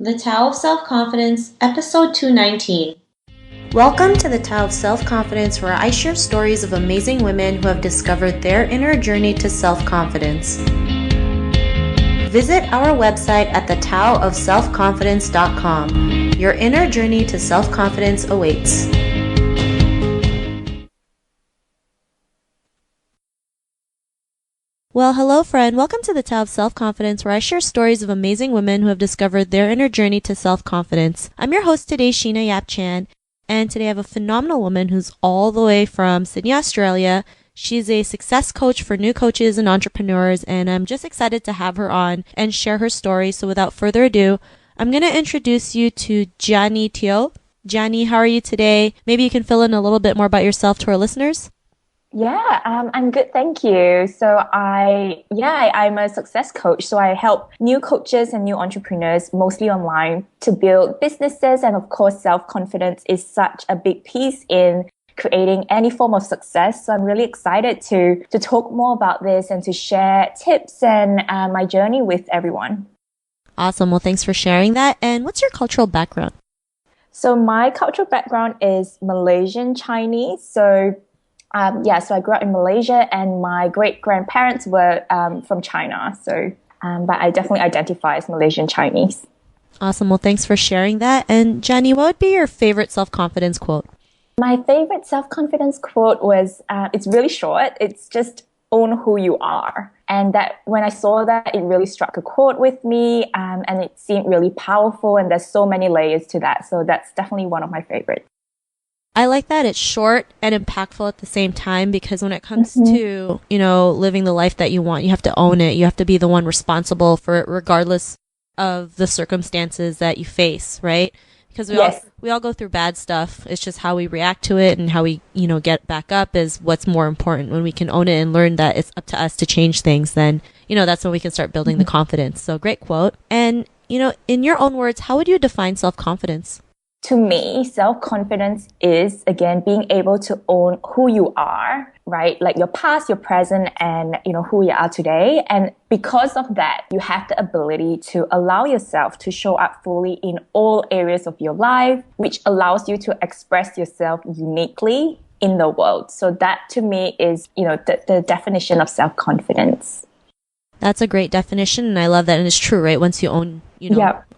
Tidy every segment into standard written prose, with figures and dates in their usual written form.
The Tao of Self-Confidence, Episode 219. Welcome to the Tao of Self-Confidence, where I share stories of amazing women who have discovered their inner journey to self-confidence. Visit our website at thetaoofselfconfidence.com. Your inner journey to self-confidence awaits. Well, hello friend. Welcome to the Tao of Self-Confidence, where I share stories of amazing women who have discovered their inner journey to self-confidence. I'm your host today, Sheena Yap Chan, and today I have a phenomenal woman who's all the way from Sydney, Australia. She's a success coach for new coaches and entrepreneurs, and I'm just excited to have her on and share her story. So without further ado, I'm going to introduce you to Jia Ni Teo. Jia Ni, how are you today? Maybe you can fill in a little bit more about yourself to our listeners. Yeah, I'm good, thank you. So I'm a success coach. So I help new coaches and new entrepreneurs, mostly online, to build businesses. And of course, self-confidence is such a big piece in creating any form of success. So I'm really excited to talk more about this and to share tips and my journey with everyone. Awesome. Well, thanks for sharing that. And what's your cultural background? So my cultural background is Malaysian Chinese. So I grew up in Malaysia, and my great-grandparents were from China. So, but I definitely identify as Malaysian Chinese. Awesome. Well, thanks for sharing that. And Jenny, what would be your favorite self-confidence quote? My favorite self-confidence quote was, it's really short. It's just own who you are. And that when I saw that, it really struck a chord with me, and it seemed really powerful. And there's so many layers to that. So that's definitely one of my favorites. I like that it's short and impactful at the same time, because when it comes to, living the life that you want, you have to own it. You have to be the one responsible for it, regardless of the circumstances that you face, right? Because we all go through bad stuff. It's just how we react to it and how we, get back up is what's more important. When we can own it and learn that it's up to us to change things, then, that's when we can start building the confidence. So great quote. And, in your own words, how would you define self-confidence? To me, self-confidence is, again, being able to own who you are, right? Like your past, your present, and, who you are today. And because of that, you have the ability to allow yourself to show up fully in all areas of your life, which allows you to express yourself uniquely in the world. So that, to me, is, the definition of self-confidence. That's a great definition, and I love that. And it's true, right? Once you own,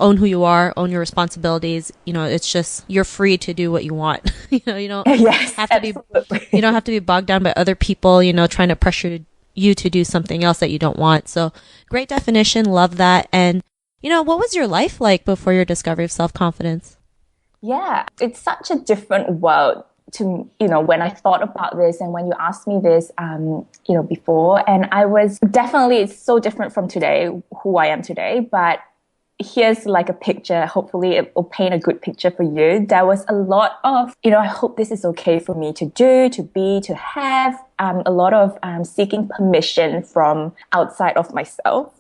own who you are, own your responsibilities, it's just, you're free to do what you want. You don't have to you don't have to be bogged down by other people, trying to pressure you to do something else that you don't want. So great definition. Love that. And, what was your life like before your discovery of self-confidence? Yeah, it's such a different world to, when I thought about this and when you asked me this, before, and I was definitely, it's so different from today, who I am today, but here's like a picture. Hopefully it will paint a good picture for you. There was a lot of, I hope this is okay for me to do, to be, to have, a lot of seeking permission from outside of myself.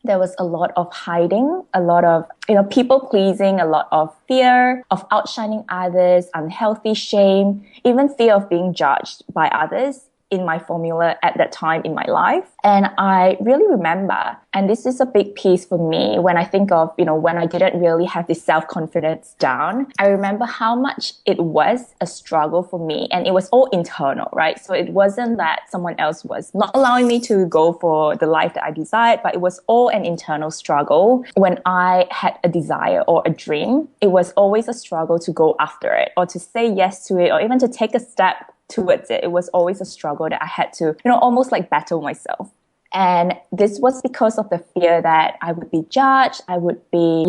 There was a lot of hiding, a lot of, people pleasing, a lot of fear of outshining others, unhealthy shame, even fear of being judged by others in my formula at that time in my life. And I really remember, and this is a big piece for me when I think of, when I didn't really have this self-confidence down, I remember how much it was a struggle for me, and it was all internal, right? So it wasn't that someone else was not allowing me to go for the life that I desired, but it was all an internal struggle. When I had a desire or a dream, it was always a struggle to go after it or to say yes to it or even to take a step towards it. It was always a struggle that I had to, almost like battle myself. And this was because of the fear that I would be judged, I would be,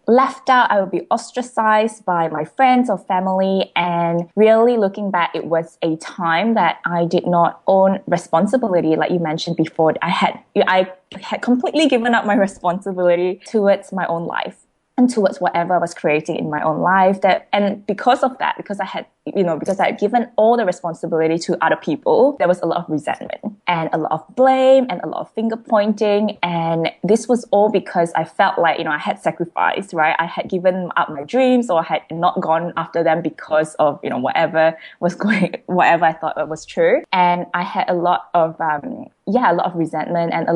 left out, I would be ostracized by my friends or family. And really looking back, it was a time that I did not own responsibility, like you mentioned before. I had completely given up my responsibility towards my own life and towards whatever I was creating in my own life. And because of that, because I had given all the responsibility to other people, there was a lot of resentment and a lot of blame and a lot of finger pointing. And this was all because I felt like, I had sacrificed, right? I had given up my dreams, or I had not gone after them because of, whatever I thought was true. And I had a lot of resentment and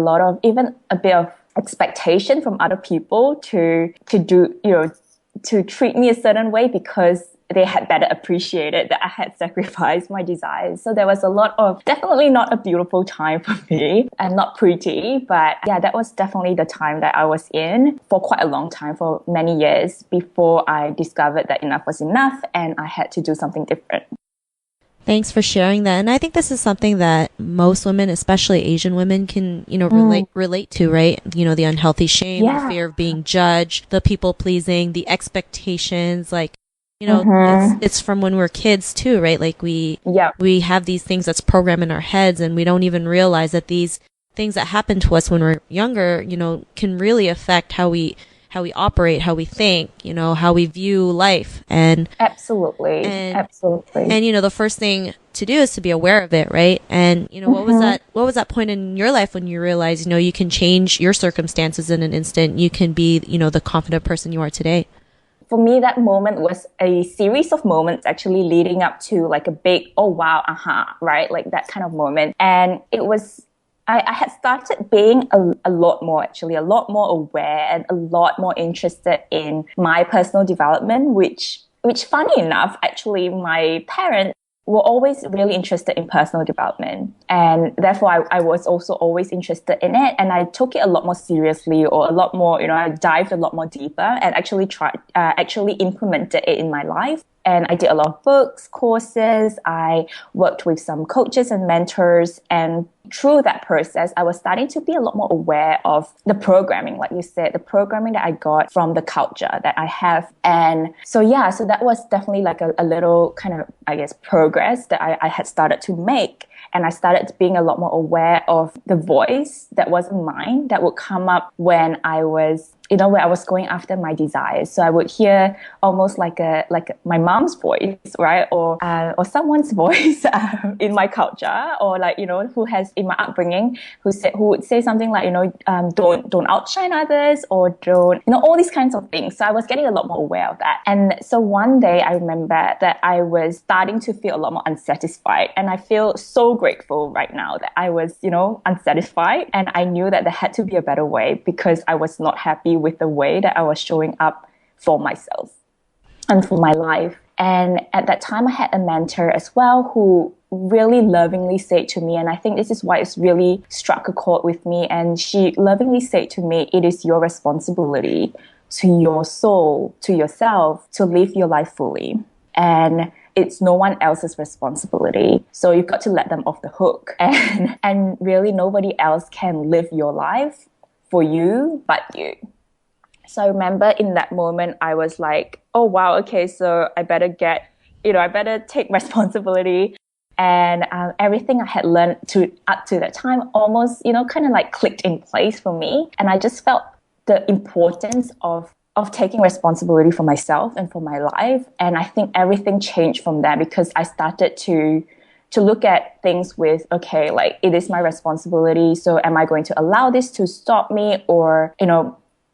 even a bit of expectation from other people to do, to treat me a certain way because they had better appreciated that I had sacrificed my desires. So there was a lot of, definitely not a beautiful time for me and not pretty, but yeah, that was definitely the time that I was in for quite a long time, for many years, before I discovered that enough was enough and I had to do something different. Thanks for sharing that. And I think this is something that most women, especially Asian women, can, relate to, right? The unhealthy shame, the fear of being judged, the people pleasing, the expectations, like, it's from when we're kids too, right? Like we have these things that's programmed in our heads and we don't even realize that these things that happen to us when we're younger, can really affect how we operate, how we think, how we view life. And absolutely. And the first thing to do is to be aware of it, right? And what was that point in your life when you realized, you can change your circumstances in an instant, you can be, the confident person you are today? For me, that moment was a series of moments actually leading up to like a big, oh wow, right? Like that kind of moment. And it was, I had started being a lot more aware and a lot more interested in my personal development, which funny enough, actually, my parents were always really interested in personal development. And therefore, I was also always interested in it. And I took it a lot more seriously, or a lot more, I dived a lot more deeper and actually implemented it in my life. And I did a lot of books, courses. I worked with some coaches and mentors. And through that process, I was starting to be a lot more aware of the programming, like you said, the programming that I got from the culture that I have. And so that was definitely like a little kind of, I guess, progress that I had started to make. And I started being a lot more aware of the voice that wasn't mine, that would come up when I was, when I was going after my desires. So I would hear almost like my mom's voice, right? Or someone's voice in my culture, or like, who has in my upbringing, who would say something like, don't outshine others, or don't, all these kinds of things. So I was getting a lot more aware of that. And so one day I remember that I was starting to feel a lot more unsatisfied. And I feel so grateful right now that I was, unsatisfied. And I knew that there had to be a better way, because I was not happy with the way that I was showing up for myself and for my life. And at that time, I had a mentor as well who really lovingly said to me, and I think this is why it's really struck a chord with me. And she lovingly said to me, it is your responsibility to your soul, to yourself, to live your life fully. And it's no one else's responsibility. So you've got to let them off the hook. And really nobody else can live your life for you but you. So I remember in that moment, I was like, oh wow, okay, so I better I better take responsibility. And everything I had learned up to that time almost, kind of like clicked in place for me. And I just felt the importance of taking responsibility for myself and for my life. And I think everything changed from there, because I started to look at things with, okay, like it is my responsibility. So am I going to allow this to stop me? Or,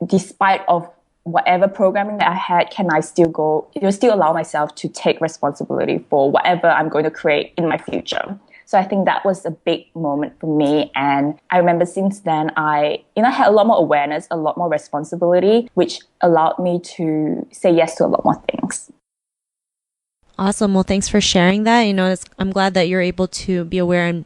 despite of whatever programming that I had, can I still allow myself to take responsibility for whatever I'm going to create in my future? So I think that was a big moment for me. And I remember since then, I had a lot more awareness, a lot more responsibility, which allowed me to say yes to a lot more things. Awesome. Well, thanks for sharing that. I'm glad that you're able to be aware and,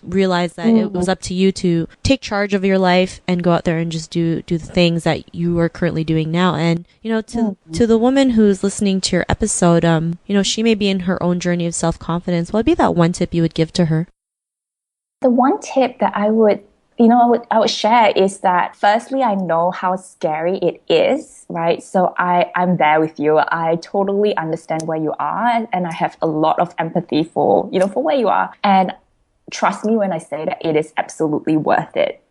realize that it was up to you to take charge of your life and go out there and just do the things that you are currently doing now. And, to the woman who's listening to your episode, she may be in her own journey of self-confidence. What would be that one tip you would give to her? The one tip that I would share is that firstly, I know how scary it is, right? So I'm there with you. I totally understand where you are, and I have a lot of empathy for where you are. And trust me when I say that it is absolutely worth it.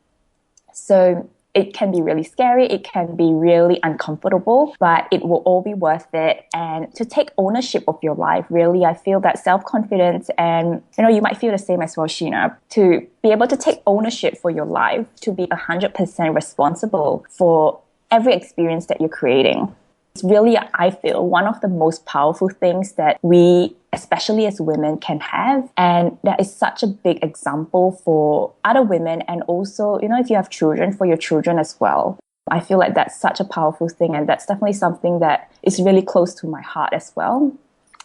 So it can be really scary, it can be really uncomfortable, but it will all be worth it. And to take ownership of your life, really, I feel that self-confidence, and you might feel the same as well, Sheena, to be able to take ownership for your life, to be 100% responsible for every experience that you're creating. It's really, I feel, one of the most powerful things that we, especially as women, can have. And that is such a big example for other women. And also, if you have children, for your children as well. I feel like that's such a powerful thing. And that's definitely something that is really close to my heart as well.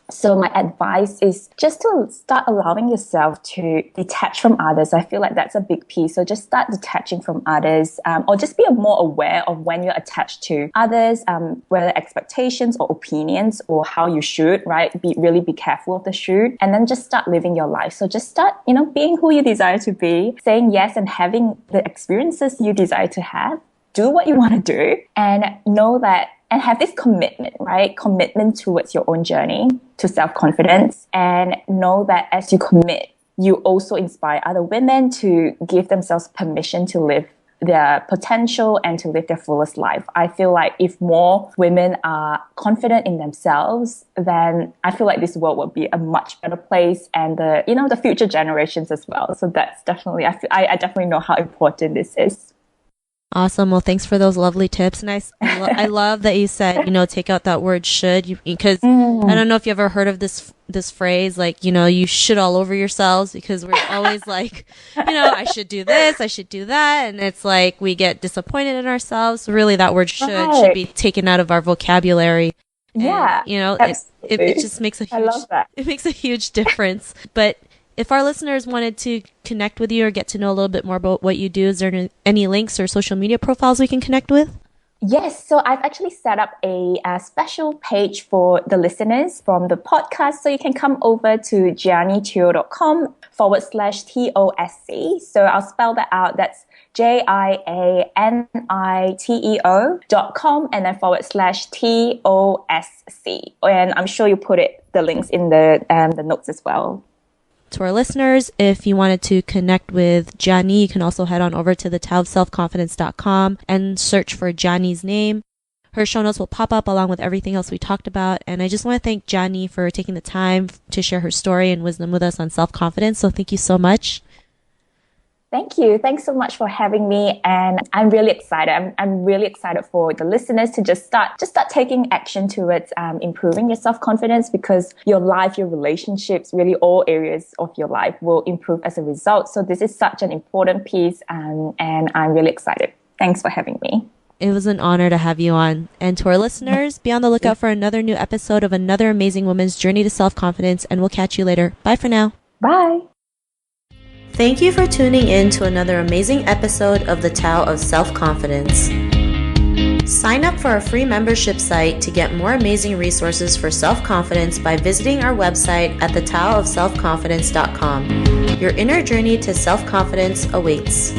So my advice is just to start allowing yourself to detach from others. I feel like that's a big piece. So just start detaching from others, or just be more aware of when you're attached to others, whether expectations or opinions or how you should, right? Really be careful of the should, and then just start living your life. So just start, being who you desire to be, saying yes and having the experiences you desire to have. Do what you want to do and know that, and have this commitment, right? Commitment towards your own journey to self-confidence, and know that as you commit, you also inspire other women to give themselves permission to live their potential and to live their fullest life. I feel like if more women are confident in themselves, then I feel like this world will be a much better place, and the future generations as well. So that's definitely, I definitely know how important this is. Awesome. Well, thanks for those lovely tips. And I love that you said, take out that word should, because I don't know if you ever heard of this phrase, like, you should all over yourselves, because we're always like, I should do this, I should do that. And it's like we get disappointed in ourselves. So really that word should be taken out of our vocabulary. Yeah. And, it just makes I love that. It makes a huge difference. But if our listeners wanted to connect with you or get to know a little bit more about what you do, is there any links or social media profiles we can connect with? Yes, so I've actually set up a special page for the listeners from the podcast. So you can come over to jianiteo.com/TOSC. So I'll spell that out. That's JIANITEO.com and then /TOSC. And I'm sure you put the links in the notes as well. To our listeners, if you wanted to connect with Jia Ni, you can also head on over to the taoofselfconfidence.com and search for Jia Ni's name. Her show notes will pop up along with everything else we talked about. And I just want to thank Jia Ni for taking the time to share her story and wisdom with us on self-confidence. So thank you so much. Thank you. Thanks so much for having me. And I'm really excited. I'm really excited for the listeners to just start taking action towards improving your self-confidence, because your life, your relationships, really all areas of your life will improve as a result. So this is such an important piece, and I'm really excited. Thanks for having me. It was an honor to have you on. And to our listeners, be on the lookout for another new episode of another amazing woman's journey to self-confidence, and we'll catch you later. Bye for now. Bye. Thank you for tuning in to another amazing episode of the Tao of Self-Confidence. Sign up for our free membership site to get more amazing resources for self-confidence by visiting our website at thetaoofselfconfidence.com. Your inner journey to self-confidence awaits.